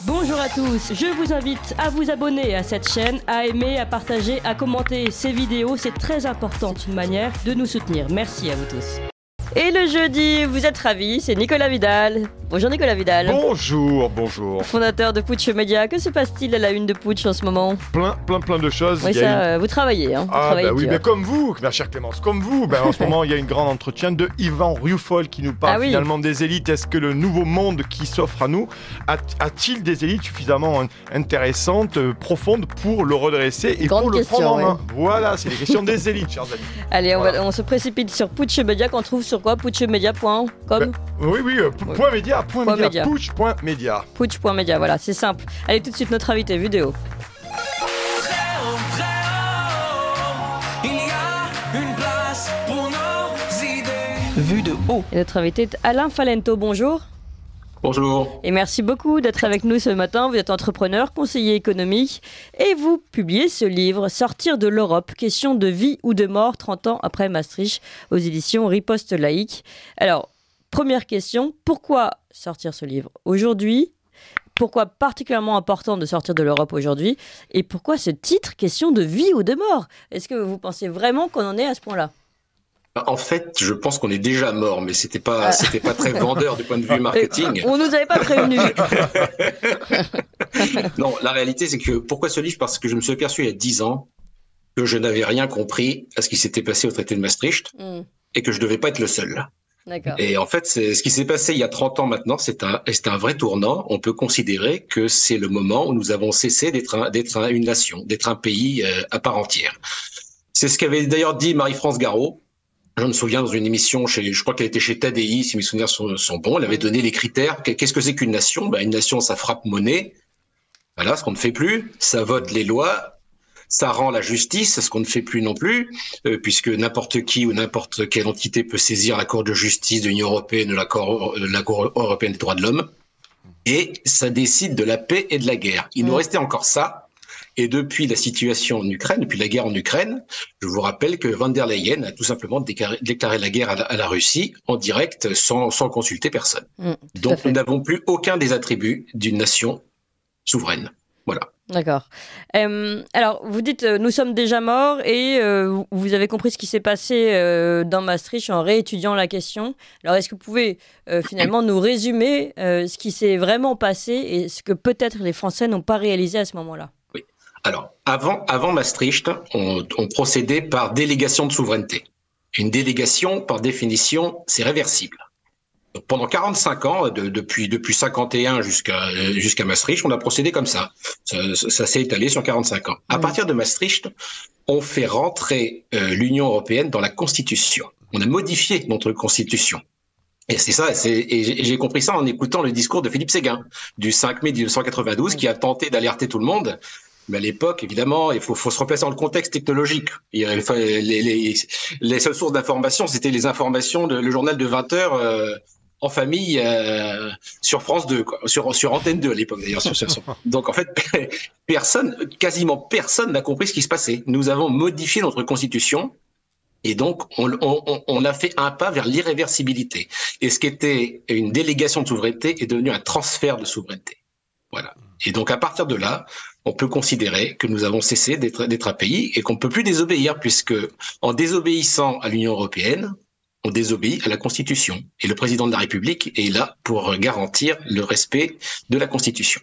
Bonjour à tous, je vous invite à vous abonner à cette chaîne, à aimer, à partager, à commenter ces vidéos, c'est très important, c'est une manière de nous soutenir. Merci à vous tous. Et le jeudi, vous êtes ravis, c'est Nicolas Vidal. Bonjour Nicolas Vidal. Bonjour. Fondateur de Putsch Média, que se passe-t-il à la une de Putsch en ce moment? Plein de choses. Oui, ça, vous travaillez, hein. Oui, mais comme vous, ma chère Clémence, comme vous, en ce moment, il y a une grande entretien de Yvan Rioufol qui nous parle finalement des élites. Est-ce que le nouveau monde qui s'offre à nous a-t-il des élites suffisamment intéressantes, profondes pour le redresser et pour le prendre en main? Voilà, c'est les questions des élites, chers amis. Allez, on se précipite sur Putsch Média qu'on trouve sur quoi? putschmedia.com. Point média. Putsch.media. Putsch.media, voilà, c'est simple. Allez, tout de suite, notre invité vidéo. Vue de haut. Et notre invité est Alain Falento, bonjour. Bonjour. Et merci beaucoup d'être avec nous ce matin. Vous êtes entrepreneur, conseiller économique et vous publiez ce livre, Sortir de l'Europe, question de vie ou de mort 30 ans après Maastricht, aux éditions Riposte Laïque. Alors, première question, pourquoi sortir ce livre aujourd'hui ? Pourquoi particulièrement important de sortir de l'Europe aujourd'hui ? Et pourquoi ce titre, question de vie ou de mort ? Est-ce que vous pensez vraiment qu'on en est à ce point-là ? En fait, je pense qu'on est déjà mort, mais c'était pas très vendeur du point de vue marketing. On nous avait pas prévenu. Non, la réalité, c'est que pourquoi ce livre ? Parce que je me suis aperçu il y a 10 ans que je n'avais rien compris à ce qui s'était passé au traité de Maastricht et que je devais pas être le seul. D'accord. Et en fait, c'est ce qui s'est passé il y a 30 ans maintenant, c'est un vrai tournant. On peut considérer que c'est le moment où nous avons cessé d'être une nation, d'être un pays à part entière. C'est ce qu'avait d'ailleurs dit Marie-France Garot. Je me souviens dans une émission, je crois qu'elle était chez TADI, si mes souvenirs sont bons, elle avait donné les critères. Qu'est-ce que c'est qu'une nation ? Une nation, ça frappe monnaie. Voilà, ce qu'on ne fait plus. Ça vote les lois. Ça rend la justice, ce qu'on ne fait plus non plus, puisque n'importe qui ou n'importe quelle entité peut saisir la Cour de justice de l'Union européenne ou la Cour européenne des droits de l'homme. Et ça décide de la paix et de la guerre. Il nous restait encore ça. Et depuis la situation en Ukraine, depuis la guerre en Ukraine, je vous rappelle que von der Leyen a tout simplement déclaré la guerre à la Russie en direct sans consulter personne. Donc nous n'avons plus aucun des attributs d'une nation souveraine. Voilà. D'accord. Alors, vous dites nous sommes déjà morts et vous avez compris ce qui s'est passé dans Maastricht en réétudiant la question. Alors, est-ce que vous pouvez finalement nous résumer ce qui s'est vraiment passé et ce que peut-être les Français n'ont pas réalisé à ce moment-là ? Alors, avant Maastricht, on procédait par délégation de souveraineté. Une délégation, par définition, c'est réversible. Donc, pendant 45 ans, depuis 51 jusqu'à Maastricht, on a procédé comme ça. Ça s'est étalé sur 45 ans. À partir de Maastricht, on fait rentrer l'Union européenne dans la Constitution. On a modifié notre Constitution. Et c'est ça, et j'ai compris ça en écoutant le discours de Philippe Séguin, du 5 mai 1992, qui a tenté d'alerter tout le monde. Mais à l'époque, évidemment, il faut se replacer dans le contexte technologique. Les seules sources d'information, c'était les informations le journal de 20 heures en famille sur France 2, quoi, sur Antenne 2 à l'époque d'ailleurs. Donc en fait, quasiment personne n'a compris ce qui se passait. Nous avons modifié notre constitution et donc on a fait un pas vers l'irréversibilité. Et ce qui était une délégation de souveraineté est devenu un transfert de souveraineté. Voilà. Et donc à partir de là, on peut considérer que nous avons cessé d'être un pays et qu'on ne peut plus désobéir, puisque en désobéissant à l'Union européenne, on désobéit à la Constitution. Et le président de la République est là pour garantir le respect de la Constitution.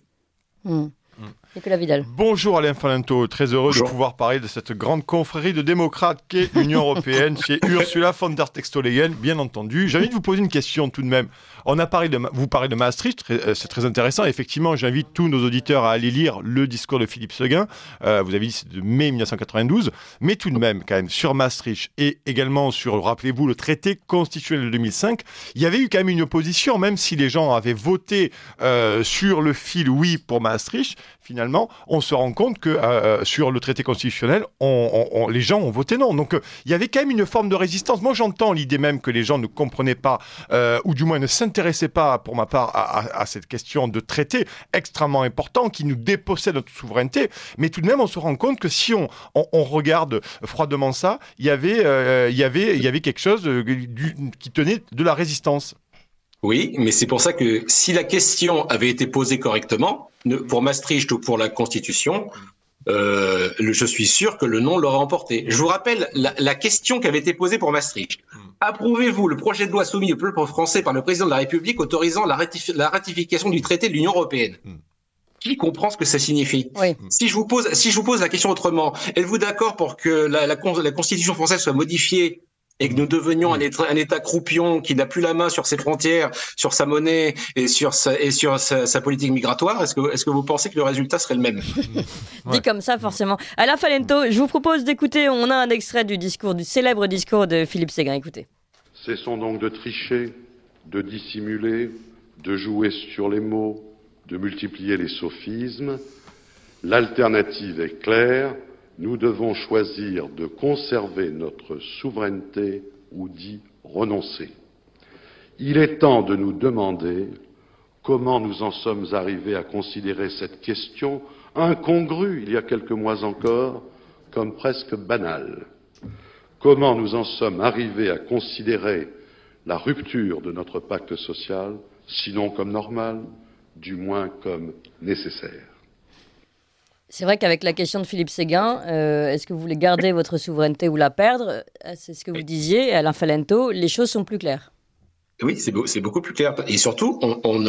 Nicolas Vidal. Bonjour Alain Falento, très heureux de pouvoir parler de cette grande confrérie de démocrates qu'est l'Union européenne chez Ursula von der Leyen, bien entendu. J'ai envie de vous poser une question tout de même. Vous parlez de Maastricht, c'est très intéressant. Effectivement, j'invite tous nos auditeurs à aller lire le discours de Philippe Séguin. Vous avez dit c'est de mai 1992, mais tout de même, quand même, sur Maastricht et également sur, rappelez-vous, le traité constitutionnel de 2005, il y avait eu quand même une opposition, même si les gens avaient voté sur le fil oui pour Maastricht. Finalement, on se rend compte que sur le traité constitutionnel, les gens ont voté non. Donc, il y avait quand même une forme de résistance. Moi, j'entends l'idée même que les gens ne comprenaient pas, ou du moins ne s'intéressaient pas, pour ma part, à cette question de traité extrêmement important qui nous dépossède notre souveraineté. Mais tout de même, on se rend compte que si on regarde froidement ça, il y avait quelque chose qui tenait de la résistance. Oui, mais c'est pour ça que si la question avait été posée correctement, pour Maastricht ou pour la Constitution, je suis sûr que le non l'aurait emporté. Je vous rappelle la question qui avait été posée pour Maastricht. Approuvez-vous le projet de loi soumis au peuple français par le président de la République autorisant la ratification du traité de l'Union européenne? Qui comprend ce que ça signifie? Oui. Si je vous pose la question autrement, êtes-vous d'accord pour que la Constitution française soit modifiée et que nous devenions un État croupion qui n'a plus la main sur ses frontières, sur sa monnaie et sur sa politique migratoire? Est-ce que vous pensez que le résultat serait le même? Dit comme ça, forcément. Alain Falento, je vous propose d'écouter, on a un extrait du célèbre discours de Philippe Séguin. Écoutez. Cessons donc de tricher, de dissimuler, de jouer sur les mots, de multiplier les sophismes. L'alternative est claire. Nous devons choisir de conserver notre souveraineté ou d'y renoncer. Il est temps de nous demander comment nous en sommes arrivés à considérer cette question incongrue, il y a quelques mois encore, comme presque banale. Comment nous en sommes arrivés à considérer la rupture de notre pacte social, sinon comme normale, du moins comme nécessaire. C'est vrai qu'avec la question de Philippe Séguin, est-ce que vous voulez garder votre souveraineté ou la perdre? C'est ce que vous disiez, Alain Falento, les choses sont plus claires. Oui, c'est beaucoup plus clair. Et surtout, on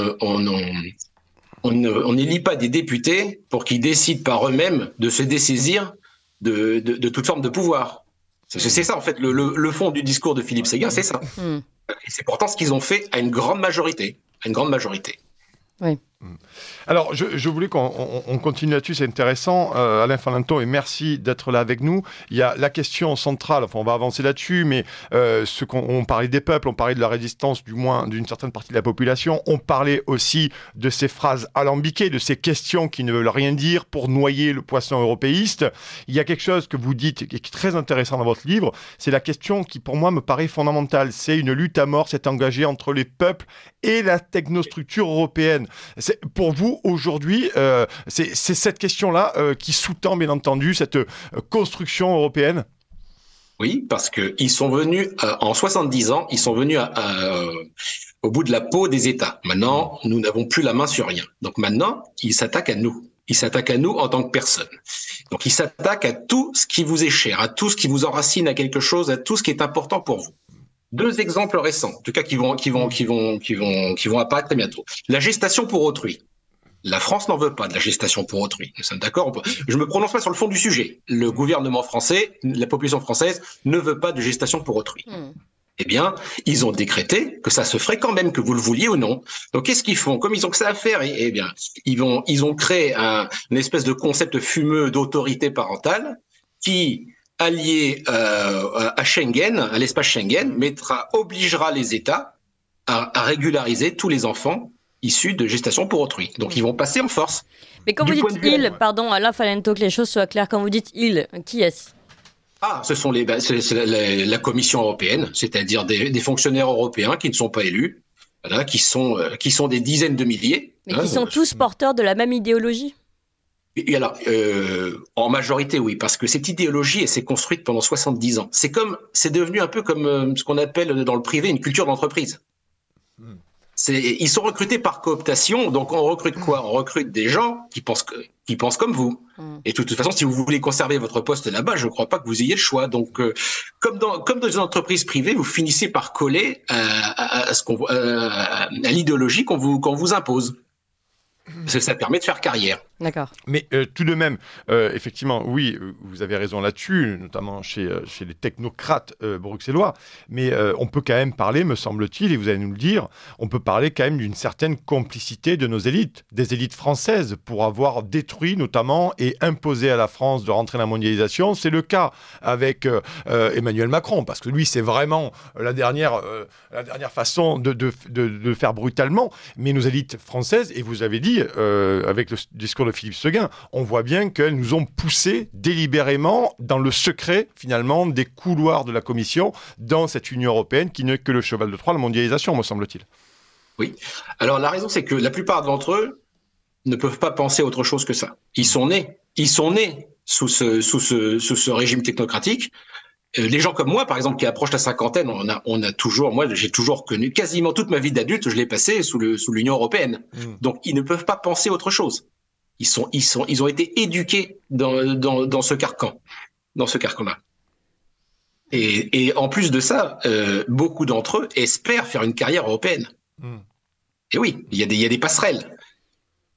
n'élit pas des députés pour qu'ils décident par eux-mêmes de se dessaisir de toute forme de pouvoir. C'est ça, en fait, le fond du discours de Philippe Séguin, c'est ça. Et c'est pourtant ce qu'ils ont fait à une grande majorité. Oui. Alors, je voulais qu'on continue là-dessus, c'est intéressant. Alain Falento, et merci d'être là avec nous. Il y a la question centrale, enfin on va avancer là-dessus, mais on parlait des peuples, on parlait de la résistance du moins d'une certaine partie de la population, on parlait aussi de ces phrases alambiquées, de ces questions qui ne veulent rien dire pour noyer le poisson européiste. Il y a quelque chose que vous dites qui est très intéressant dans votre livre, c'est la question qui pour moi me paraît fondamentale, c'est une lutte à mort, c'est engagée entre les peuples et la technostructure européenne. Pour vous, aujourd'hui, c'est cette question-là qui sous-tend, bien entendu, cette construction européenne? Oui, parce qu'ils sont venus, en 70 ans, ils sont venus au bout de la peau des États. Maintenant, nous n'avons plus la main sur rien. Donc maintenant, ils s'attaquent à nous. Ils s'attaquent à nous en tant que personne. Donc ils s'attaquent à tout ce qui vous est cher, à tout ce qui vous enracine à quelque chose, à tout ce qui est important pour vous. Deux exemples récents, en tout cas qui vont apparaître très bientôt. La gestation pour autrui. La France n'en veut pas de la gestation pour autrui. Nous sommes d'accord. Je me prononce pas sur le fond du sujet. Le gouvernement français, la population française ne veut pas de gestation pour autrui. Eh bien, ils ont décrété que ça se ferait quand même, que vous le vouliez ou non. Donc, qu'est-ce qu'ils font? Comme ils ont que ça à faire, eh bien, ils ont créé une espèce de concept fumeux d'autorité parentale qui, allié à Schengen, à l'espace Schengen, obligera les États à régulariser tous les enfants issus de gestation pour autrui. Donc ils vont passer en force. Mais quand vous dites ils, pardon, Alain Falento, que les choses soient claires, quand vous dites ils, qui est-ce? Ce sont la Commission européenne, c'est-à-dire des fonctionnaires européens qui ne sont pas élus, voilà, qui sont des dizaines de milliers. Mais qui sont tous porteurs de la même idéologie? Et alors, en majorité, oui, parce que cette idéologie, elle s'est construite pendant 70 ans. C'est devenu un peu comme ce qu'on appelle dans le privé une culture d'entreprise. Ils sont recrutés par cooptation, donc on recrute quoi? On recrute des gens qui pensent comme vous. Et de toute façon, si vous voulez conserver votre poste là-bas, je ne crois pas que vous ayez le choix. Donc, comme dans une entreprise privée, vous finissez par coller à l'idéologie qu'on vous impose. Parce que ça permet de faire carrière. D'accord. Mais tout de même, effectivement, oui, vous avez raison là-dessus, notamment chez les technocrates bruxellois, mais on peut quand même parler, me semble-t-il, et vous allez nous le dire, on peut parler quand même d'une certaine complicité de nos élites, des élites françaises, pour avoir détruit notamment et imposé à la France de rentrer dans la mondialisation. C'est le cas avec Emmanuel Macron, parce que lui, c'est vraiment la dernière façon de le faire brutalement, mais nos élites françaises, et vous avez dit, avec le discours de Philippe Séguin, on voit bien qu'elles nous ont poussés délibérément dans le secret, finalement, des couloirs de la Commission dans cette Union européenne qui n'est que le cheval de Troie, la mondialisation, me semble-t-il. Oui. Alors, la raison, c'est que la plupart d'entre eux ne peuvent pas penser autre chose que ça. Ils sont nés sous ce régime technocratique Les gens comme moi, par exemple, qui approchent la cinquantaine, moi, j'ai toujours connu, quasiment toute ma vie d'adulte, je l'ai passé sous l'Union européenne. Donc, ils ne peuvent pas penser autre chose. Ils ont été éduqués dans ce carcan-là. Et en plus de ça, beaucoup d'entre eux espèrent faire une carrière européenne. Et oui, il y a des passerelles.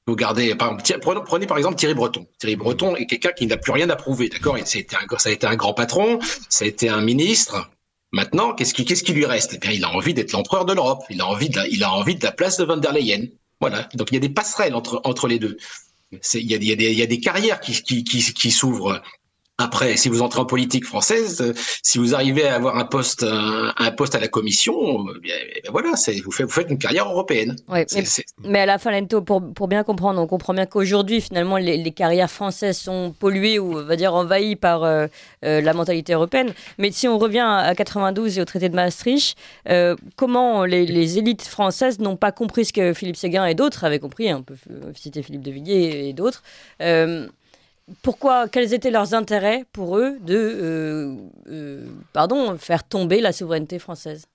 Vous regardez, prenez par exemple Thierry Breton. Thierry Breton est quelqu'un qui n'a plus rien à prouver, d'accord? Ça a été un grand patron, ça a été un ministre. Maintenant, qu'est-ce qui lui reste? Eh bien, il a envie d'être l'empereur de l'Europe. Il a envie de la place de von der Leyen. Voilà. Donc il y a des passerelles entre les deux. Il y a des carrières qui s'ouvrent. Après, si vous entrez en politique française, si vous arrivez à avoir un poste à la commission, bien voilà, vous faites une carrière européenne. Ouais, mais à la fin, Lento, pour bien comprendre, on comprend bien qu'aujourd'hui, finalement, les carrières françaises sont polluées ou, on va dire, envahies par la mentalité européenne. Mais si on revient à 92 et au traité de Maastricht, comment les élites françaises n'ont pas compris ce que Philippe Séguin et d'autres avaient compris, on peut citer Philippe de Villiers et d'autres, quels étaient leurs intérêts pour eux de faire tomber la souveraineté française?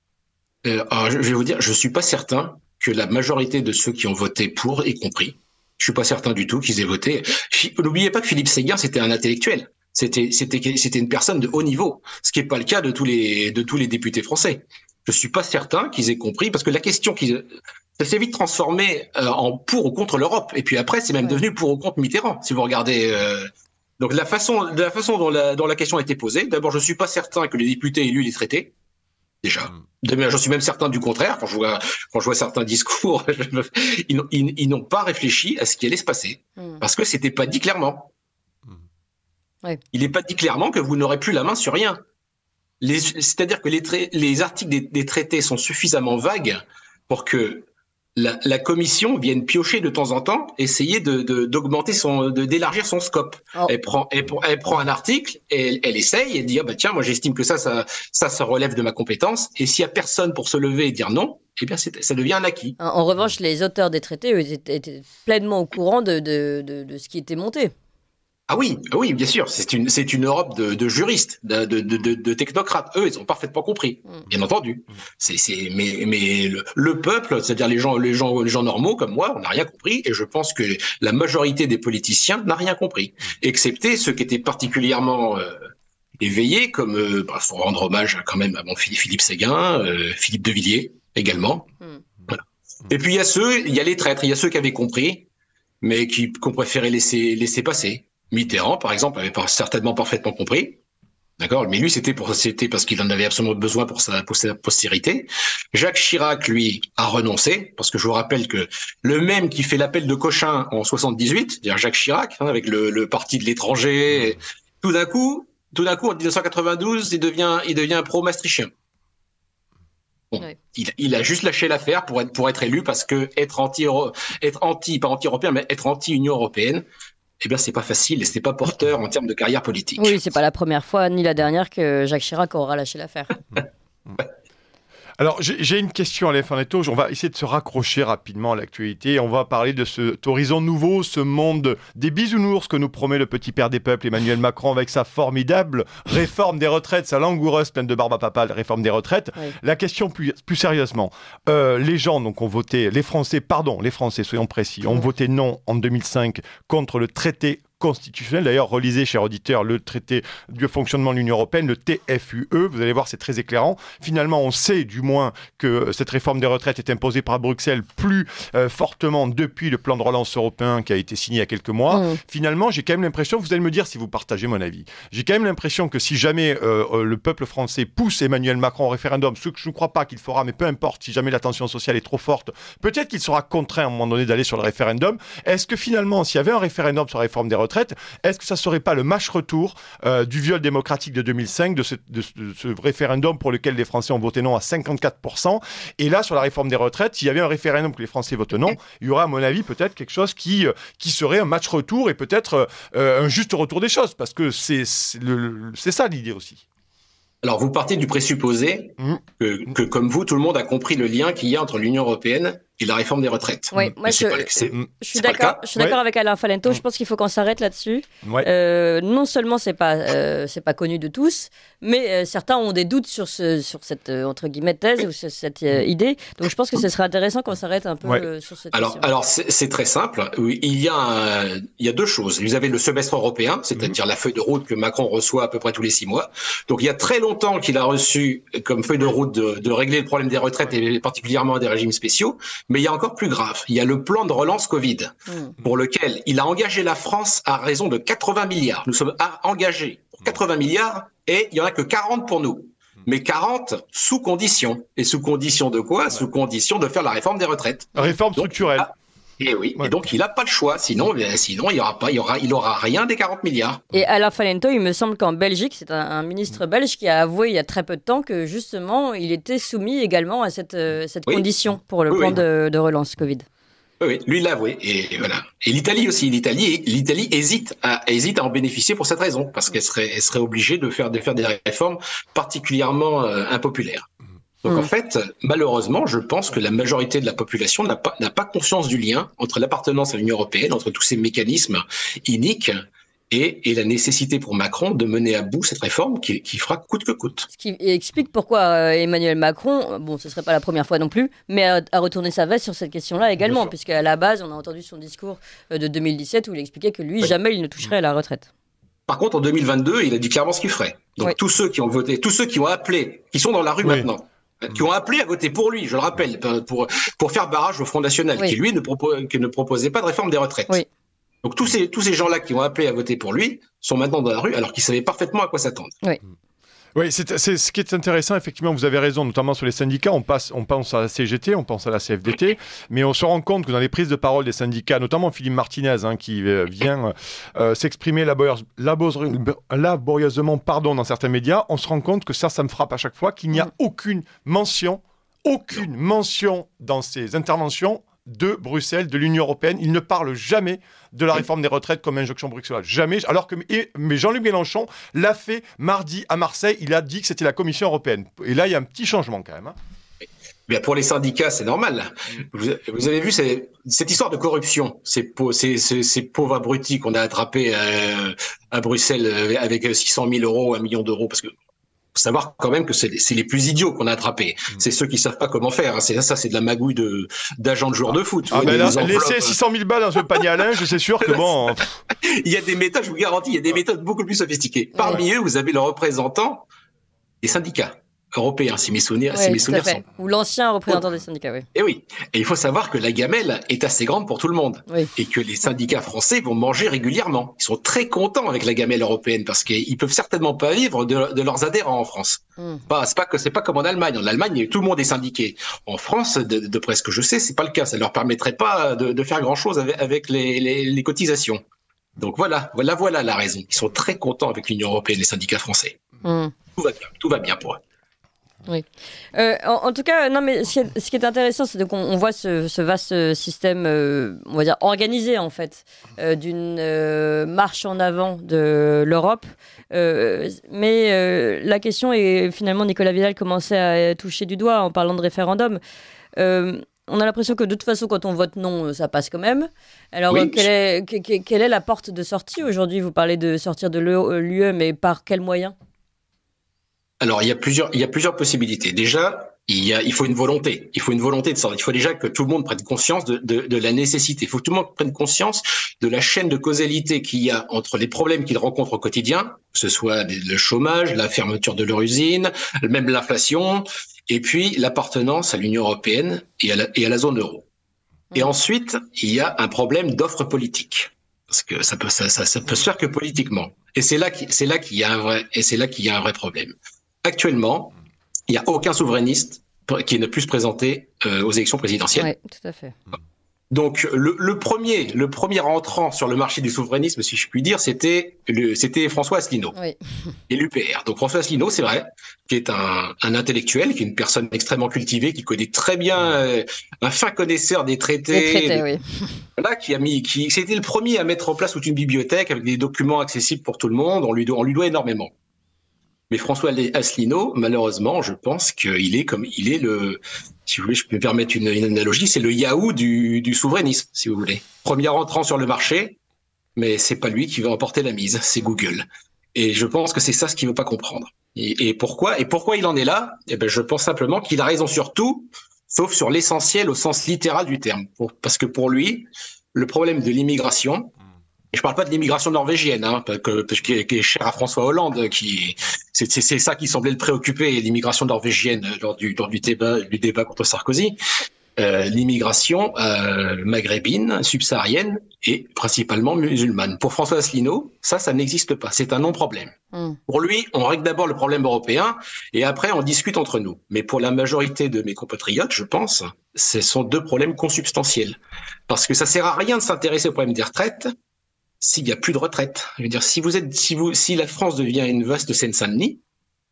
Alors, je vais vous dire, je suis pas certain que la majorité de ceux qui ont voté pour aient compris. Je suis pas certain du tout qu'ils aient voté. N'oubliez pas que Philippe Séguin, c'était un intellectuel. C'était une personne de haut niveau, ce qui n'est pas le cas de tous les députés français. Je suis pas certain qu'ils aient compris, parce que la question ça s'est vite transformé en pour ou contre l'Europe. Et puis après, c'est même devenu pour ou contre Mitterrand, si vous regardez. Donc de la façon dont la question a été posée, d'abord, je suis pas certain que les députés aient lu les traités. Déjà. Je suis même certain du contraire. Quand je vois certains discours, ils n'ont pas réfléchi à ce qui allait se passer, parce que c'était pas dit clairement. Il n'est pas dit clairement que vous n'aurez plus la main sur rien. C'est-à-dire que les articles des traités sont suffisamment vagues pour que la commission vienne piocher de temps en temps, essayer d'augmenter d'élargir son scope. Elle prend un article, et elle essaye et dit tiens, moi j'estime que ça relève de ma compétence. Et s'il y a personne pour se lever et dire non, eh bien ça devient un acquis. En revanche, les auteurs des traités eux, étaient pleinement au courant de ce qui était monté. Ah oui, bien sûr. C'est une Europe de juristes, de technocrates. Eux, ils ont parfaitement compris, bien entendu. Mais le peuple, c'est-à-dire les gens normaux comme moi, on n'a rien compris. Et je pense que la majorité des politiciens n'a rien compris, excepté ceux qui étaient particulièrement éveillés, comme faut rendre hommage quand même à Philippe Séguin, Philippe de Villiers également. Voilà. Et puis il y a les traîtres, il y a ceux qui avaient compris, mais qui ont préféré laisser passer. Mitterrand, par exemple, avait certainement parfaitement compris. D'accord? Mais lui, c'était parce qu'il en avait absolument besoin pour sa postérité. Jacques Chirac, lui, a renoncé, parce que je vous rappelle que le même qui fait l'appel de Cochin en 78, c'est-à-dire Jacques Chirac, avec le parti de l'étranger, tout d'un coup, en 1992, il devient pro-maastrichtien. Bon, il a juste lâché l'affaire pour être élu, parce que pas anti-européen, mais être anti-Union européenne, eh bien, c'est pas facile et c'est pas porteur en termes de carrière politique. Oui, c'est pas la première fois ni la dernière que Jacques Chirac aura lâché l'affaire. Alors, j'ai une question, Alain Fanetto. On va essayer de se raccrocher rapidement à l'actualité. On va parler de cet horizon nouveau, ce monde des bisounours que nous promet le petit père des peuples, Emmanuel Macron, avec sa formidable réforme des retraites, sa langoureuse pleine de barbe à papa, la réforme des retraites. Oui. La question plus sérieusement, les gens donc ont voté, les Français, soyons précis, ont voté non en 2005 contre le traité constitutionnel. D'ailleurs, relisez, chers auditeurs, le traité du fonctionnement de l'Union européenne, le TFUE. Vous allez voir, c'est très éclairant. Finalement, on sait du moins que cette réforme des retraites est imposée par Bruxelles plus fortement depuis le plan de relance européen qui a été signé il y a quelques mois. Finalement, j'ai quand même l'impression, vous allez me dire si vous partagez mon avis, j'ai quand même l'impression que si jamais le peuple français pousse Emmanuel Macron au référendum, ce que je ne crois pas qu'il fera, mais peu importe, si jamais la tension sociale est trop forte, peut-être qu'il sera contraint à un moment donné d'aller sur le référendum. Est-ce que finalement, s'il y avait un référendum sur la réforme des retraites, est-ce que ça ne serait pas le match-retour du viol démocratique de 2005, de ce référendum pour lequel les Français ont voté non à 54%? Et là, sur la réforme des retraites, s'il y avait un référendum que les Français votent non, il y aura, à mon avis, peut-être quelque chose qui serait un match-retour et peut-être un juste retour des choses, parce que c'est ça l'idée aussi. Alors, vous partez du présupposé que, comme vous, tout le monde a compris le lien qu'il y a entre l'Union européenne et la réforme des retraites. Oui, moi je suis d'accord avec Alain Falento. Je pense qu'il faut qu'on s'arrête là-dessus. Ouais. Non seulement c'est pas connu de tous, mais certains ont des doutes sur cette entre guillemets thèse ou sur cette idée. Donc je pense que ce serait intéressant qu'on s'arrête un peu sur cette question. Alors c'est très simple. Il y a deux choses. Vous avez le semestre européen, c'est-à-dire la feuille de route que Macron reçoit à peu près tous les 6 mois. Donc il y a très longtemps qu'il a reçu comme feuille de route de régler le problème des retraites et particulièrement des régimes spéciaux. Mais il y a encore plus grave. Il y a le plan de relance Covid pour lequel il a engagé la France à raison de 80 milliards. Nous sommes engagés pour 80 milliards et il n'y en a que 40 pour nous. Mais 40 sous condition. Et sous condition de quoi? Sous condition de faire la réforme des retraites. Réforme structurelle. Et oui, et donc il n'a pas le choix, sinon il aura rien des 40 milliards. Et Alain Falento, il me semble qu'en Belgique, c'est un ministre belge qui a avoué il y a très peu de temps que justement il était soumis également à cette condition pour le plan de relance Covid. Oui, lui il l'a avoué, et voilà. Et l'Italie aussi, l'Italie hésite à en bénéficier pour cette raison, parce qu'elle serait obligée de faire des réformes particulièrement impopulaires. Donc en fait, malheureusement, je pense que la majorité de la population n'a pas conscience du lien entre l'appartenance à l'Union européenne, entre tous ces mécanismes iniques, et la nécessité pour Macron de mener à bout cette réforme qui fera coûte que coûte. Ce qui explique pourquoi Emmanuel Macron, bon, ce ne serait pas la première fois non plus, mais a retourné sa veste sur cette question-là également, puisqu'à la base, on a entendu son discours de 2017 où il expliquait que lui, jamais il ne toucherait à la retraite. Par contre, en 2022, il a dit clairement ce qu'il ferait. Donc tous ceux qui ont voté, tous ceux qui ont appelé, qui sont dans la rue maintenant, qui ont appelé à voter pour lui, je le rappelle, pour faire barrage au Front National, qui lui ne proposait pas de réforme des retraites. Oui. Donc tous ces gens-là qui ont appelé à voter pour lui sont maintenant dans la rue alors qu'ils savaient parfaitement à quoi s'attendre. Oui. Oui, c'est ce qui est intéressant, effectivement, vous avez raison, notamment sur les syndicats, on pense à la CGT, on pense à la CFDT, mais on se rend compte que dans les prises de parole des syndicats, notamment Philippe Martinez, qui vient s'exprimer laborieusement dans certains médias, on se rend compte que ça me frappe à chaque fois, qu'il n'y a aucune mention dans ces interventions de Bruxelles, de l'Union européenne. Il ne parle jamais de la réforme des retraites comme injonction bruxelloise. Jamais. Alors que mais Jean-Luc Mélenchon l'a fait mardi à Marseille. Il a dit que c'était la Commission européenne. Et là, il y a un petit changement quand même. Bien, pour les syndicats, c'est normal. Vous avez vu cette histoire de corruption, ces pauvres abrutis qu'on a attrapés à Bruxelles avec 600 000 euros, 1 million d'euros, parce que faut savoir quand même que c'est les plus idiots qu'on a attrapés. C'est ceux qui savent pas comment faire. C'est de la magouille d'agents de joueurs de foot. Laisser 600 000 balles dans un panier à linge, c'est sûr que bon. Il y a des méthodes, je vous garantis, il y a des méthodes beaucoup plus sophistiquées. Parmi eux, vous avez le représentant des syndicats européens, si mes souvenirs sont. Ou l'ancien représentant des syndicats, oui. Et oui. Et il faut savoir que la gamelle est assez grande pour tout le monde. Oui. Et que les syndicats français vont manger régulièrement. Ils sont très contents avec la gamelle européenne parce qu'ils peuvent certainement pas vivre de leurs adhérents en France. C'est pas comme en Allemagne. En Allemagne, tout le monde est syndiqué. En France, de près ce que je sais, c'est pas le cas. Ça leur permettrait pas de faire grand chose avec les cotisations. Donc voilà la raison. Ils sont très contents avec l'Union européenne, les syndicats français. Tout va bien pour eux. Oui. En tout cas, non, mais ce qui est intéressant, c'est qu'on voit ce vaste système, on va dire organisé en fait, d'une marche en avant de l'Europe. Mais la question est finalement, Nicolas Vidal commençait à toucher du doigt en parlant de référendum. On a l'impression que de toute façon, quand on vote non, ça passe quand même. Alors, quelle est la porte de sortie aujourd'hui? Vous parlez de sortir de l'UE, mais par quels moyens? Alors, il y a plusieurs possibilités. Déjà, il faut une volonté. Il faut une volonté de sortir. Il faut déjà que tout le monde prenne conscience de la nécessité. Il faut que tout le monde prenne conscience de la chaîne de causalité qu'il y a entre les problèmes qu'ils rencontrent au quotidien, que ce soit le chômage, la fermeture de leur usine, même l'inflation, et puis l'appartenance à l'Union européenne et à la zone euro. Et ensuite, il y a un problème d'offre politique. Parce que ça peut se faire que politiquement. Et c'est là qu'il y a un vrai problème. Actuellement, il n'y a aucun souverainiste qui ne puisse se présenter aux élections présidentielles. Oui, tout à fait. Donc, le premier entrant sur le marché du souverainisme, si je puis dire, c'était François Asselineau et l'UPR. Donc, François Asselineau, c'est vrai, qui est un intellectuel, qui est une personne extrêmement cultivée, qui connaît très bien, un fin connaisseur des traités. Oui. Voilà, c'était le premier à mettre en place toute une bibliothèque avec des documents accessibles pour tout le monde. On lui doit énormément. Mais François Asselineau, malheureusement, je pense qu'il est comme il est le. Si vous voulez, je peux me permettre une analogie, c'est le Yahoo du souverainisme, si vous voulez. Premier entrant sur le marché, mais c'est pas lui qui va remporter la mise, c'est Google. Et je pense que c'est ça ce qu'il veut pas comprendre. Et pourquoi il en est là? Eh ben, je pense simplement qu'il a raison sur tout, sauf sur l'essentiel au sens littéral du terme. Parce que pour lui, le problème de l'immigration, et je parle pas de l'immigration norvégienne, qui est chère à François Hollande, c'est ça qui semblait le préoccuper, l'immigration norvégienne lors du débat contre Sarkozy. L'immigration maghrébine, subsaharienne et principalement musulmane. Pour François Asselineau, ça n'existe pas. C'est un non-problème. Pour lui, on règle d'abord le problème européen et après on discute entre nous. Mais pour la majorité de mes compatriotes, je pense, ce sont deux problèmes consubstantiels. Parce que ça sert à rien de s'intéresser au problème des retraites s'il n'y a plus de retraite. Je veux dire, si la France devient une vaste Seine-Saint-Denis,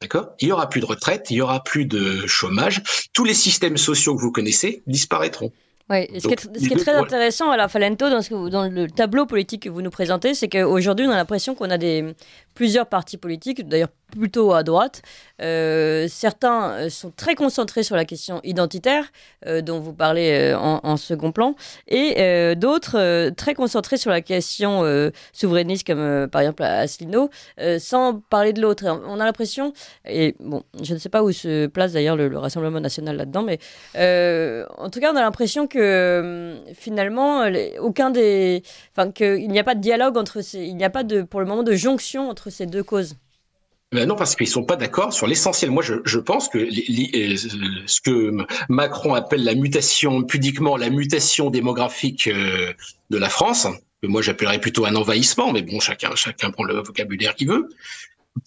d'accord, il y aura plus de retraite, il y aura plus de chômage, tous les systèmes sociaux que vous connaissez disparaîtront. Oui, ce qui est très intéressant à la Falento dans le tableau politique que vous nous présentez, c'est qu'aujourd'hui on a l'impression qu'on a plusieurs partis politiques, d'ailleurs plutôt à droite. Certains sont très concentrés sur la question identitaire, dont vous parlez en second plan, et d'autres très concentrés sur la question souverainiste, comme par exemple Asselineau, sans parler de l'autre. On a l'impression, et bon, je ne sais pas où se place d'ailleurs le Rassemblement national là-dedans, mais en tout cas on a l'impression que finalement qu'il n'y a pas de dialogue il n'y a pas pour le moment de jonction entre ces deux causes. Ben non, parce qu'ils sont pas d'accord sur l'essentiel. Moi, je pense que ce que Macron appelle pudiquement la mutation démographique de la France, que moi j'appellerais plutôt un envahissement, mais bon, chacun prend le vocabulaire qu'il veut.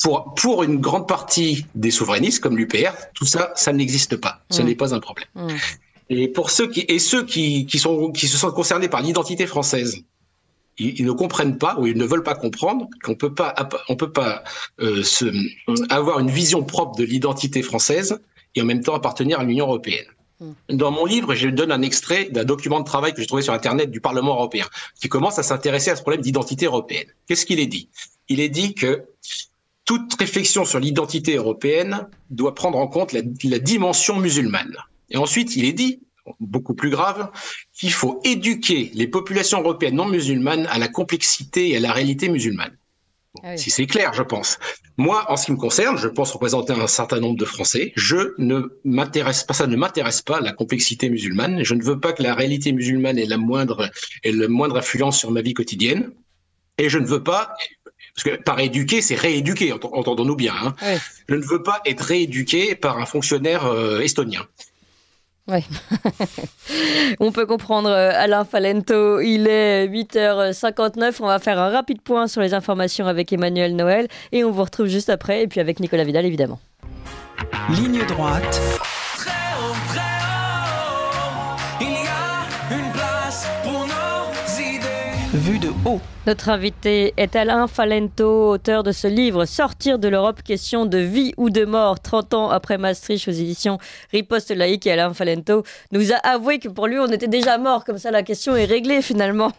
Pour une grande partie des souverainistes comme l'UPR, tout ça n'existe pas. Ce n'est pas un problème. Et pour ceux qui se sentent concernés par l'identité française, ils ne comprennent pas ou ils ne veulent pas comprendre qu'on peut pas avoir une vision propre de l'identité française et en même temps appartenir à l'Union européenne. Dans mon livre, je donne un extrait d'un document de travail que j'ai trouvé sur Internet du Parlement européen qui commence à s'intéresser à ce problème d'identité européenne. Qu'est-ce qu'il est dit? Il est dit que toute réflexion sur l'identité européenne doit prendre en compte la dimension musulmane. Et ensuite, il est dit, beaucoup plus grave, qu'il faut éduquer les populations européennes non musulmanes à la complexité et à la réalité musulmane. Bon, si c'est clair, je pense. Moi, en ce qui me concerne, je pense représenter un certain nombre de Français. Ça ne m'intéresse pas, la complexité musulmane. Je ne veux pas que la réalité musulmane ait la moindre influence sur ma vie quotidienne. Et je ne veux pas, parce que par éduquer, c'est rééduquer, entendons-nous bien. Je ne veux pas être rééduqué par un fonctionnaire estonien. Oui, on peut comprendre Alain Falento. Il est 8h59. On va faire un rapide point sur les informations avec Emmanuel Noël et on vous retrouve juste après. Et puis avec Nicolas Vidal, évidemment. Ligne droite. Très haut, il y a une place pour nos idées. Vue de haut. Notre invité est Alain Falento, auteur de ce livre « Sortir de l'Europe, question de vie ou de mort, 30 ans après Maastricht » aux éditions Riposte laïque. Et Alain Falento nous a avoué que pour lui, on était déjà mort. Comme ça, la question est réglée finalement.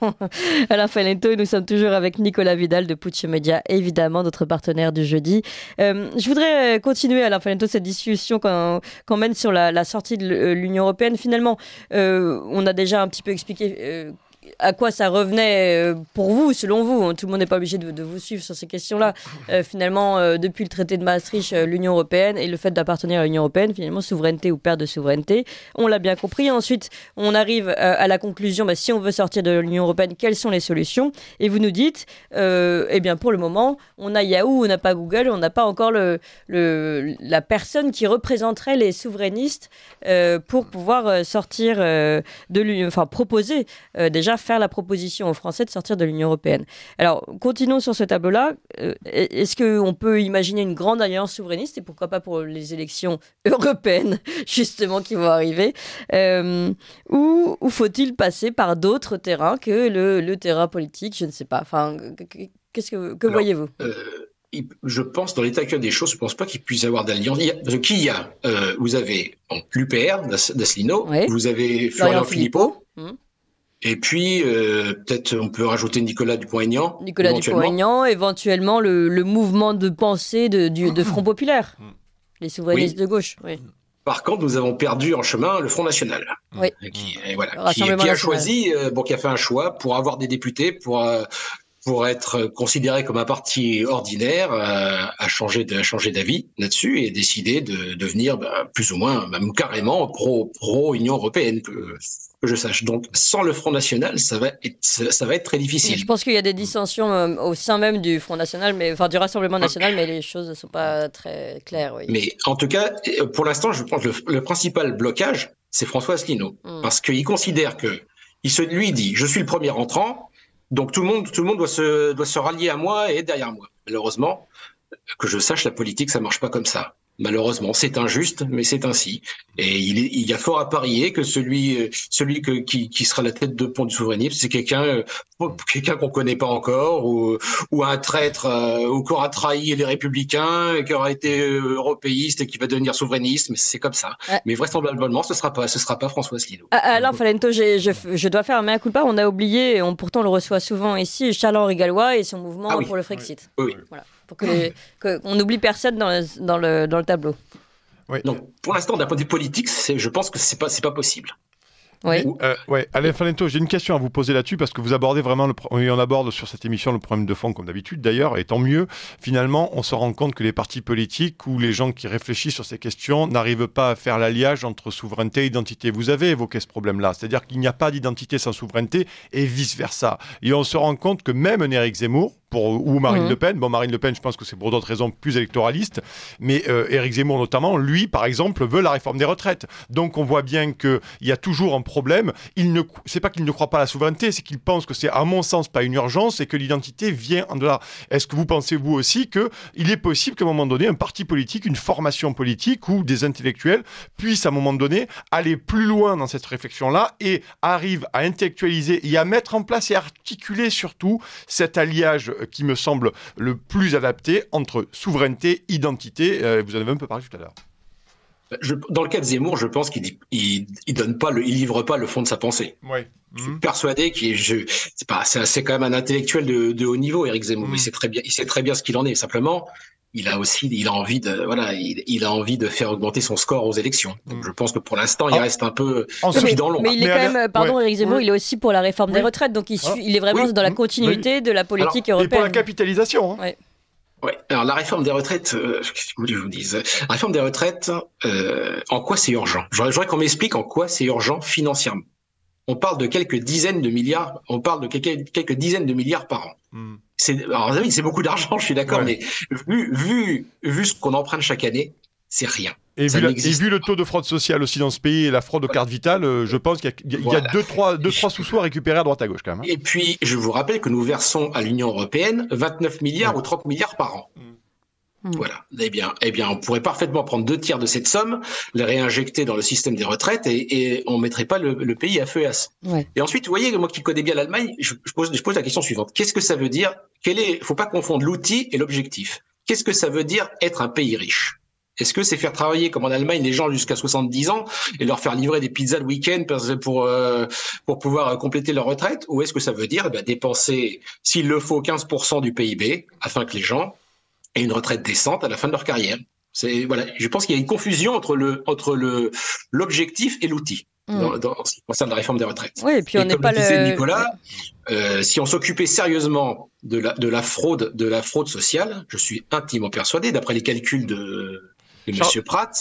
Alain Falento, nous sommes toujours avec Nicolas Vidal de Putsch Média, évidemment, notre partenaire du jeudi. Je voudrais continuer, Alain Falento, cette discussion qu'on mène sur la sortie de l'Union européenne. Finalement, on a déjà un petit peu expliqué à quoi ça revenait pour vous, selon vous. Tout le monde n'est pas obligé de vous suivre sur ces questions-là. Finalement, depuis le traité de Maastricht, l'Union européenne et le fait d'appartenir à l'Union européenne, finalement, souveraineté ou perte de souveraineté, on l'a bien compris. Ensuite, on arrive à la conclusion, si on veut sortir de l'Union européenne, quelles sont les solutions? Et vous nous dites, eh bien, pour le moment, on a Yahoo, on n'a pas Google, on n'a pas encore la personne qui représenterait les souverainistes pour pouvoir sortir de l'Union, enfin proposer déjà faire la proposition aux Français de sortir de l'Union européenne. Alors, continuons sur ce tableau-là. Est-ce qu'on peut imaginer une grande alliance souverainiste, et pourquoi pas pour les élections européennes, justement, qui vont arriver, ou faut-il passer par d'autres terrains que le terrain politique? Je ne sais pas. Enfin, que voyez-vous? Je pense, dans l'état actuel des choses, je ne pense pas qu'il puisse y avoir d'alliance. Vous avez l'UPR d'Asselineau, vous avez Florian Philippot, Et puis, peut-être on peut rajouter Nicolas Dupont-Aignan. Nicolas Dupont-Aignan, éventuellement le mouvement de pensée de Front Populaire, les souverainistes de gauche. Oui. Par contre, nous avons perdu en chemin le Front National, Oui. qui a choisi, qui a fait un choix pour avoir des députés, pour être considéré comme un parti ordinaire, a changé d'avis là-dessus et décidé de devenir plus ou moins, même carrément pro Union européenne, que je sache. Donc, sans le Front National, ça va être très difficile. Je pense qu'il y a des dissensions au sein même du Front National, du Rassemblement National, mais les choses ne sont pas très claires. Oui. Mais en tout cas, pour l'instant, je pense que le principal blocage, c'est François Asselineau, parce qu'il considère que lui dit, je suis le premier entrant. Donc tout le monde doit se rallier à moi et être derrière moi. Malheureusement, que je sache, la politique, ça marche pas comme ça. Malheureusement, c'est injuste, mais c'est ainsi. Et il y a fort à parier que celui qui sera la tête de pont du souverainisme, c'est quelqu'un qu'on connaît pas encore, ou un traître, ou qui aura trahi les Républicains, et qui aura été européiste et qui va devenir souverainiste. Mais c'est comme ça. Ouais. Mais vraisemblablement, ce sera pas François Asselineau. Alain Falento, je dois faire un mea culpa. On a oublié, pourtant on le reçoit souvent ici, Charles-Henri Gallois et son mouvement pour le Frexit. Oui. Voilà. Pour qu'on n'oublie personne dans le tableau. Oui. Donc, pour l'instant, d'un point de vue politique, je pense que c'est pas possible. Oui. Alain Falento, j'ai une question à vous poser là-dessus parce que vous abordez vraiment, on aborde sur cette émission le problème de fond comme d'habitude d'ailleurs, et tant mieux. Finalement, on se rend compte que les partis politiques ou les gens qui réfléchissent sur ces questions n'arrivent pas à faire l'alliage entre souveraineté et identité. Vous avez évoqué ce problème-là, c'est-à-dire qu'il n'y a pas d'identité sans souveraineté et vice-versa. Et on se rend compte que même un Éric Zemmour, ou Marine Le Pen. Bon, Marine Le Pen, je pense que c'est pour d'autres raisons plus électoralistes. Mais Éric Zemmour, notamment, lui, par exemple, veut la réforme des retraites. Donc, on voit bien qu'il y a toujours un problème. C'est pas qu'il ne croit pas à la souveraineté, c'est qu'il pense que c'est, à mon sens, pas une urgence et que l'identité vient en delà. Est-ce que vous pensez, vous aussi, qu'il est possible qu'à un moment donné, un parti politique, une formation politique ou des intellectuels puissent, à un moment donné, aller plus loin dans cette réflexion-là et arrivent à intellectualiser et à mettre en place et à articuler surtout cet alliage qui me semble le plus adapté entre souveraineté, identité. Vous en avez un peu parlé tout à l'heure. Dans le cas de Zemmour, je pense qu'il livre pas le fond de sa pensée. Oui. Je suis persuadé c'est quand même un intellectuel de haut niveau, Éric Zemmour. Il sait très bien ce qu'il en est. Simplement, il a envie de faire augmenter son score aux élections. Donc, je pense que pour l'instant, il reste un peu dans l'ombre. Mais il est quand même, Éric Zemmour, il est aussi pour la réforme des retraites. Donc, il est vraiment dans la continuité de la politique européenne. Et pour la capitalisation. Ouais. Alors la réforme des retraites, qu'est-ce que vous voulez que je vous dise ? La réforme des retraites, en quoi c'est urgent ? J'aurais qu'on m'explique en quoi c'est urgent financièrement. On parle de quelques dizaines de milliards. On parle de quelques dizaines de milliards par an. Alors c'est beaucoup d'argent, je suis d'accord, mais vu ce qu'on emprunte chaque année, c'est rien. Et vu le taux de fraude sociale aussi dans ce pays et la fraude aux cartes vitales, je pense qu'il y a deux, trois sous-sous à récupérer à droite à gauche quand même. Et puis, je vous rappelle que nous versons à l'Union européenne 29 milliards ou 30 milliards par an. Voilà. Eh bien, on pourrait parfaitement prendre 2/3 de cette somme, les réinjecter dans le système des retraites et on mettrait pas le pays à feu et à sang. Et ensuite, vous voyez, moi qui connais bien l'Allemagne, je pose la question suivante. Qu'est-ce que ça veut dire ? Faut pas confondre l'outil et l'objectif. Qu'est-ce que ça veut dire être un pays riche ? Est-ce que c'est faire travailler, comme en Allemagne, les gens jusqu'à 70 ans et leur faire livrer des pizzas le week-end pour pouvoir compléter leur retraite ? Ou est-ce que ça veut dire dépenser, s'il le faut, 15% du PIB afin que les gens aient une retraite décente à la fin de leur carrière ? Je pense qu'il y a une confusion entre l'objectif et l'outil en ce qui concerne la réforme des retraites. Oui, et puis on n'est pas Nicolas, si on s'occupait sérieusement de la fraude sociale, je suis intimement persuadé, d'après les calculs de Monsieur Pratt,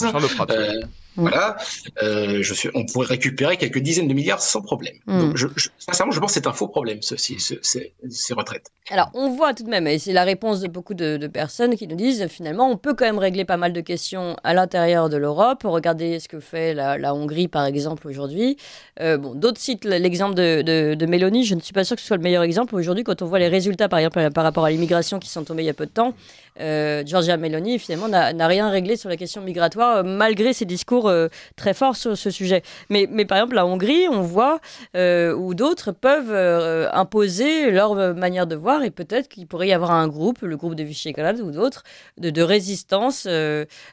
on pourrait récupérer quelques dizaines de milliards sans problème. Donc, sincèrement, je pense que c'est un faux problème, ces retraites. Alors, on voit tout de même, et c'est la réponse de beaucoup de personnes qui nous disent, finalement, on peut quand même régler pas mal de questions à l'intérieur de l'Europe. Regardez ce que fait la Hongrie, par exemple, aujourd'hui. D'autres citent l'exemple de Mélanie. Je ne suis pas sûre que ce soit le meilleur exemple. Aujourd'hui, quand on voit les résultats, par exemple, par rapport à l'immigration qui sont tombés il y a peu de temps, Giorgia Meloni, finalement, n'a rien réglé sur la question migratoire, malgré ses discours très forts sur ce sujet. Mais par exemple, la Hongrie, on voit, où d'autres peuvent imposer leur manière de voir, et peut-être qu'il pourrait y avoir un groupe, le groupe de Visegrad ou d'autres, de résistance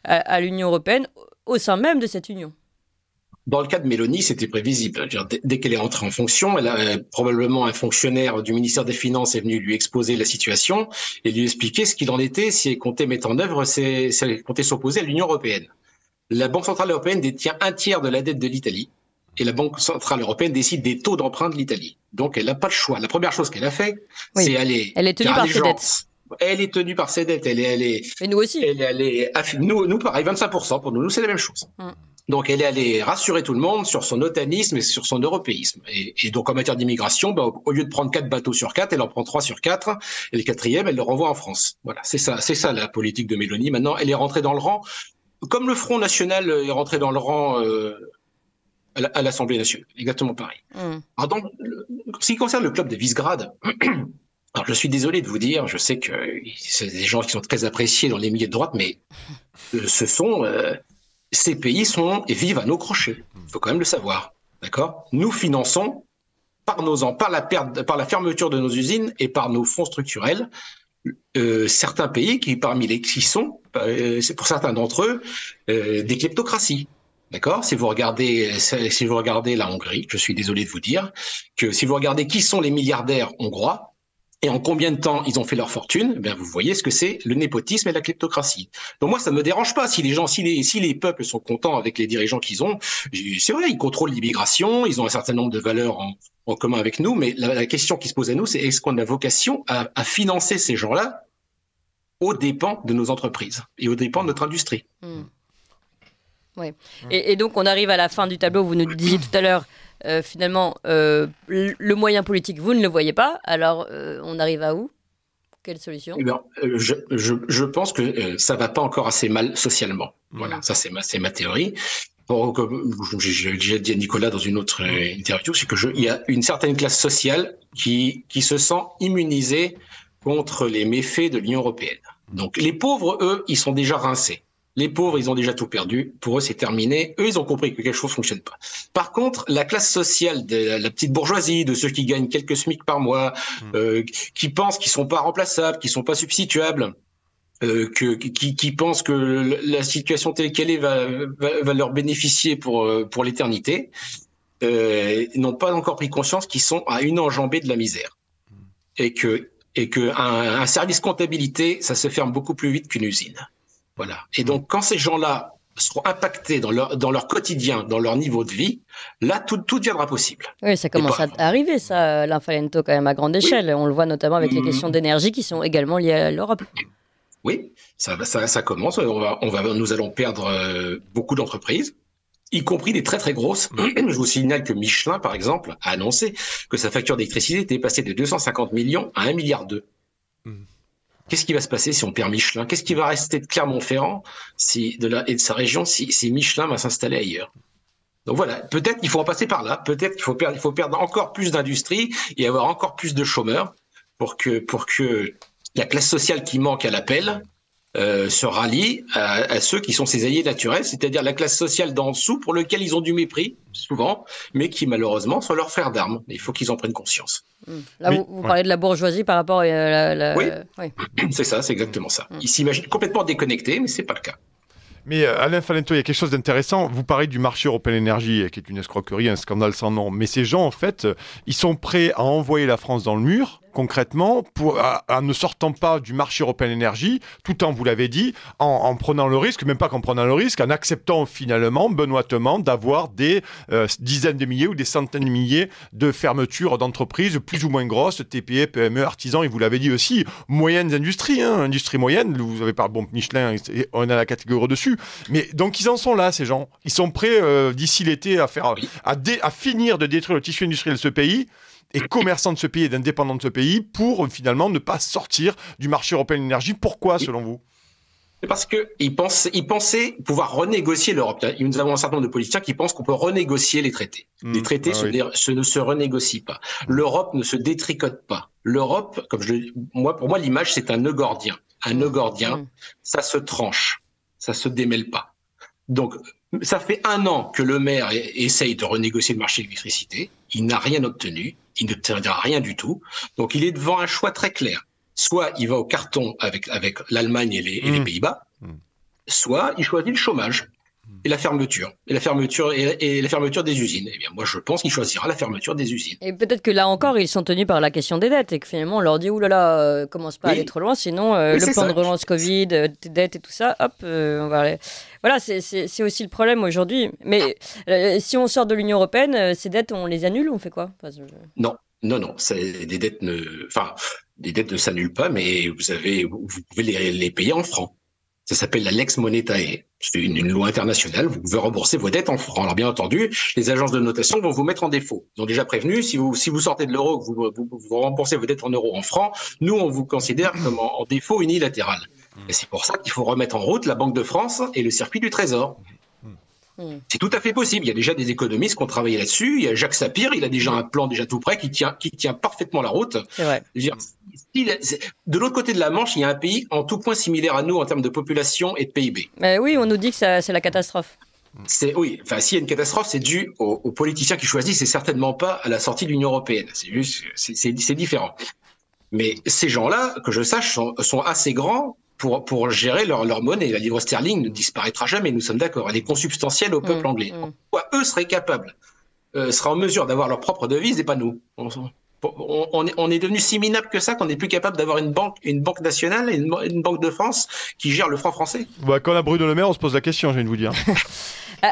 à l'Union européenne au sein même de cette union. Dans le cas de Mélanie, c'était prévisible. Je veux dire, dès qu'elle est entrée en fonction, probablement un fonctionnaire du ministère des Finances est venu lui exposer la situation et lui expliquer ce qu'il en était si elle comptait mettre en œuvre, si elle comptait s'opposer à l'Union européenne. La Banque centrale européenne détient un tiers de la dette de l'Italie et la Banque centrale européenne décide des taux d'emprunt de l'Italie. Donc elle n'a pas le choix. La première chose qu'elle a fait, c'est aller. Elle est tenue par ses dettes. Elle est tenue par ses dettes. Et nous aussi. Nous, pareil, 25% pour nous, c'est la même chose. Donc, elle est allée rassurer tout le monde sur son otanisme et sur son européisme. Et donc, en matière d'immigration, au lieu de prendre 4 bateaux sur 4, elle en prend 3 sur 4. Et le 4e, elle le renvoie en France. Voilà, c'est ça la politique de Mélanie. Maintenant, elle est rentrée dans le rang, comme le Front National est rentré dans le rang à l'Assemblée nationale. Exactement pareil. Alors, donc, en ce qui concerne le club de Visegrad, alors, je suis désolé de vous dire, je sais que c'est des gens qui sont très appréciés dans les milieux de droite, mais ces pays vivent à nos crochets. Il faut quand même le savoir. D'accord ? Nous finançons par la fermeture de nos usines et par nos fonds structurels certains pays qui sont, pour certains d'entre eux, des kleptocraties. D'accord ? Si vous regardez la Hongrie, je suis désolé de vous dire que si vous regardez qui sont les milliardaires hongrois, et en combien de temps ils ont fait leur fortune, vous voyez ce que c'est le népotisme et la kleptocratie. Donc moi, ça me dérange pas si les peuples sont contents avec les dirigeants qu'ils ont. C'est vrai, ils contrôlent l'immigration, ils ont un certain nombre de valeurs en commun avec nous, mais la question qui se pose à nous, c'est est-ce qu'on a vocation à financer ces gens-là aux dépens de nos entreprises et aux dépens de notre industrie. Oui. Et donc, on arrive à la fin du tableau. Vous nous disiez tout à l'heure, finalement, le moyen politique, vous ne le voyez pas. Alors, on arrive à où ? Quelle solution ? Je pense que ça ne va pas encore assez mal socialement. Voilà, ça, c'est ma théorie. Comme j'ai déjà dit à Nicolas dans une autre interview, c'est qu'il y a une certaine classe sociale qui se sent immunisée contre les méfaits de l'Union européenne. Donc, les pauvres, eux, ils sont déjà rincés. Les pauvres, ils ont déjà tout perdu. Pour eux, c'est terminé. Eux, ils ont compris que quelque chose fonctionne pas. Par contre, la classe sociale de la petite bourgeoisie, de ceux qui gagnent quelques SMIC par mois, qui pensent qu'ils sont pas remplaçables, qu'ils sont pas substituables, qui pensent que la situation telle qu'elle est va leur bénéficier pour l'éternité, n'ont pas encore pris conscience qu'ils sont à une enjambée de la misère. Et que un service comptabilité, ça se ferme beaucoup plus vite qu'une usine. Voilà. Et donc, quand ces gens-là seront impactés dans leur quotidien, dans leur niveau de vie, là, tout deviendra possible. Oui, ça commence à arriver, ça, l'infalento, quand même, à grande échelle. Oui. On le voit notamment avec les questions d'énergie qui sont également liées à l'Europe. Oui, ça commence. Nous allons perdre beaucoup d'entreprises, y compris des très, très grosses. Je vous signale que Michelin, par exemple, a annoncé que sa facture d'électricité était passée de 250 millions à 1,2 milliard. Qu'est-ce qui va se passer si on perd Michelin ? Qu'est-ce qui va rester de Clermont-Ferrand et de sa région si Michelin va s'installer ailleurs ? Donc voilà, peut-être qu'il faut en passer par là. Peut-être qu'il faut perdre encore plus d'industrie et avoir encore plus de chômeurs pour que la classe sociale qui manque à l'appel se rallie à ceux qui sont ses alliés naturels, c'est-à-dire la classe sociale d'en dessous pour lequel ils ont du mépris, souvent, mais qui malheureusement sont leurs frères d'armes. Il faut qu'ils en prennent conscience. Là, vous parlez de la bourgeoisie par rapport à Oui, c'est ça, c'est exactement ça. Ils s'imaginent complètement déconnectés, mais ce n'est pas le cas. Mais Alain Falento, il y a quelque chose d'intéressant. Vous parlez du marché européen de l'énergie, qui est une escroquerie, un scandale sans nom. Mais ces gens, en fait, ils sont prêts à envoyer la France dans le mur, concrètement, en ne sortant pas du marché européen de l'énergie, tout en, vous l'avez dit, en prenant le risque, même pas qu'en prenant le risque, en acceptant finalement, benoîtement, d'avoir des dizaines de milliers ou des centaines de milliers de fermetures d'entreprises plus ou moins grosses, TPE, PME, artisans, et vous l'avez dit aussi, moyennes industries, industrie moyenne, vous avez parlé, Michelin, on a la catégorie au-dessus. Mais donc ils en sont là, ces gens. Ils sont prêts d'ici l'été à finir de détruire le tissu industriel de ce pays et commerçants de ce pays et d'indépendants de ce pays pour finalement ne pas sortir du marché européen de l'énergie. Pourquoi, selon vous ? C'est parce qu'ils pensaient pouvoir renégocier l'Europe. Nous avons un certain nombre de politiciens qui pensent qu'on peut renégocier les traités. Les traités ne se renégocient pas. L'Europe ne se détricote pas. L'Europe, pour moi, l'image, c'est un nœud gordien. Un nœud gordien, ça se tranche. Ça se démêle pas. Donc, ça fait 1 an que le maire essaye de renégocier le marché de l'électricité. Il n'a rien obtenu. Il n'obtiendra rien du tout. Donc, il est devant un choix très clair. Soit il va au carton avec l'Allemagne et les Pays-Bas, soit il choisit le chômage. et la fermeture. Et la fermeture des usines. Eh bien, moi, je pense qu'il choisira la fermeture des usines. Et peut-être que là encore, ils sont tenus par la question des dettes et que finalement, on leur dit, oulala, commence pas à aller trop loin, sinon le plan de relance Covid, dettes et tout ça, hop, on va aller... Voilà, c'est aussi le problème aujourd'hui. Mais si on sort de l'Union européenne, ces dettes, on les annule ou on fait quoi? Non, des dettes ne s'annulent pas, mais vous pouvez les payer en francs. Ça s'appelle la Lex Monetae. C'est une loi internationale. Vous pouvez rembourser vos dettes en francs. Alors bien entendu, les agences de notation vont vous mettre en défaut. Ils ont déjà prévenu, si vous sortez de l'euro, que vous remboursez vos dettes en euros en francs, nous, on vous considère comme en défaut unilatéral. Et c'est pour ça qu'il faut remettre en route la Banque de France et le circuit du Trésor. C'est tout à fait possible. Il y a déjà des économistes qui ont travaillé là-dessus. Il y a Jacques Sapir, il a déjà un plan déjà tout prêt qui tient parfaitement la route. C'est vrai. De l'autre côté de la Manche, il y a un pays en tout point similaire à nous en termes de population et de PIB. Oui, on nous dit que c'est la catastrophe. Oui, enfin, s'il y a une catastrophe, c'est dû aux politiciens qui choisissent et certainement pas à la sortie de l'Union européenne. C'est différent. Mais ces gens-là, que je sache, sont assez grands pour gérer leur monnaie. La livre sterling ne disparaîtra jamais, nous sommes d'accord. Elle est consubstantielle au peuple anglais. Pourquoi eux seraient capables, seraient en mesure d'avoir leur propre devise et pas nous? On est devenu si minable que ça qu'on n'est plus capable d'avoir une banque nationale et une banque de France qui gère le franc français. Bah, quand on a Bruno Le Maire, on se pose la question, je viens de vous dire.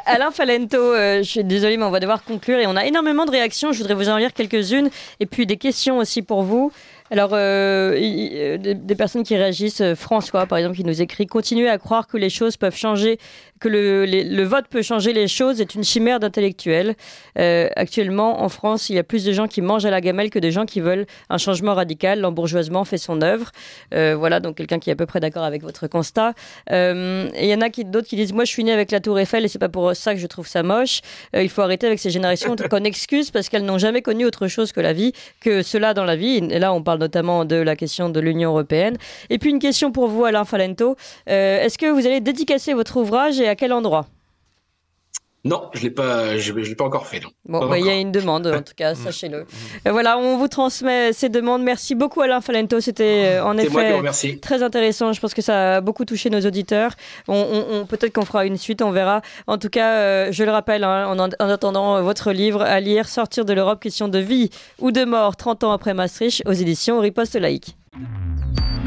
Alain Falento, je suis désolée, mais on va devoir conclure. Et on a énormément de réactions. Je voudrais vous en lire quelques-unes. Et puis des questions aussi pour vous. Alors, des personnes qui réagissent, François par exemple, qui nous écrit « Continuer à croire que les choses peuvent changer, que le vote peut changer les choses est une chimère d'intellectuels. Actuellement, en France, il y a plus de gens qui mangent à la gamelle que de gens qui veulent un changement radical. L'embourgeoisement fait son œuvre. » Voilà, donc quelqu'un qui est à peu près d'accord avec votre constat. Et il y en a d'autres qui disent « Moi, je suis né avec la Tour Eiffel et c'est pas pour ça que je trouve ça moche. Il faut arrêter avec ces générations qu'on excuse parce qu'elles n'ont jamais connu autre chose que la vie, que cela dans la vie. » Et là, on parle notamment de la question de l'Union européenne. Et puis une question pour vous, Alain Falento. Est-ce que vous allez dédicacer votre ouvrage et à quel endroit? Non, je l'ai pas encore fait. Non. Bon, il y a une demande, en tout cas, sachez-le. Voilà, on vous transmet ces demandes. Merci beaucoup, Alain Falento. C'était en effet très intéressant. Je pense que ça a beaucoup touché nos auditeurs. Peut-être qu'on fera une suite, on verra. En tout cas, je le rappelle, en attendant votre livre à lire, Sortir de l'Europe, question de vie ou de mort, 30 ans après Maastricht, aux éditions Riposte Laïque.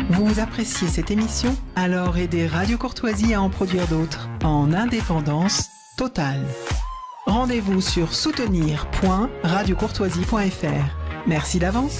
Vous appréciez cette émission? Alors aidez Radio Courtoisie à en produire d'autres, en indépendance totale. Rendez-vous sur soutenir.radiocourtoisie.fr. Merci d'avance.